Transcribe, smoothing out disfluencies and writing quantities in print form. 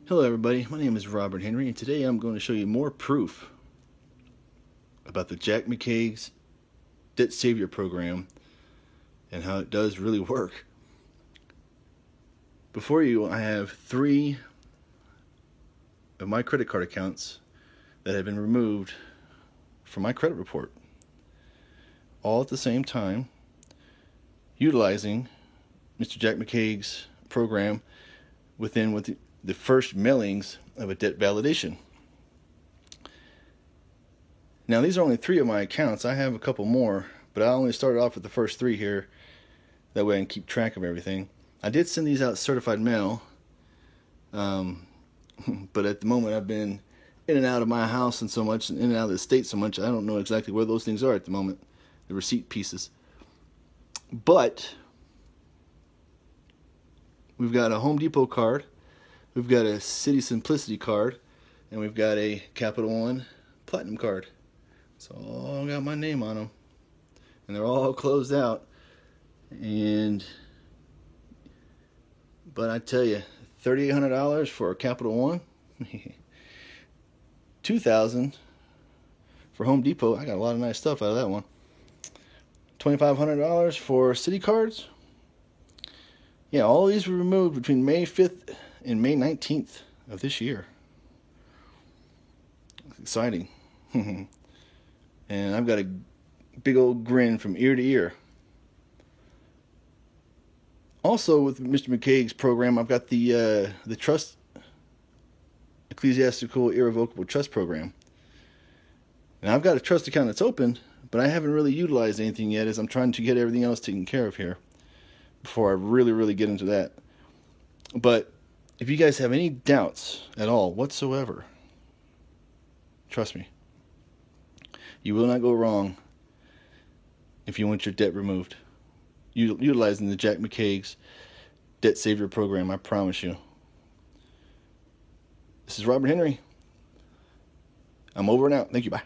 Hello everybody, my name is Robert Henry and today I'm going to show you more proof about the Jack McCaig's Debt Savior program and how it does really work. Before you, I have 3 of my credit card accounts that have been removed from my credit report, all at the same time, utilizing Mr. Jack McCaig's program within the first mailings of a debt validation. Now these are only 3 of my accounts. I have a couple more, but I only started off with the first 3 here. That way I can keep track of everything. I did send these out certified mail, but at the moment I've been in and out of my house and so much, and in and out of the state so much, I don't know exactly where those things are at the moment, the receipt pieces. But we've got a Home Depot card, we've got a City Simplicity card, and we've got a Capital One Platinum card. It's all got my name on them, and they're all closed out. But I tell you, $3,800 for a Capital One, $2,000 for Home Depot. I got a lot of nice stuff out of that one. $2,500 for City cards. Yeah, all these were removed between May 5th and May 19th of this year. It's exciting. And I've got a big old grin from ear to ear. Also, with Mr. McCaig's program, I've got the trust, ecclesiastical irrevocable trust program. And I've got a trust account that's open, but I haven't really utilized anything yet, as I'm trying to get everything else taken care of here before I really get into that. But if you guys have any doubts at all whatsoever, trust me, you will not go wrong if you want your debt removed utilizing the Jack McCaig's Debt Savior program. I promise you. This is Robert Henry. I'm over and out. Thank you. Bye.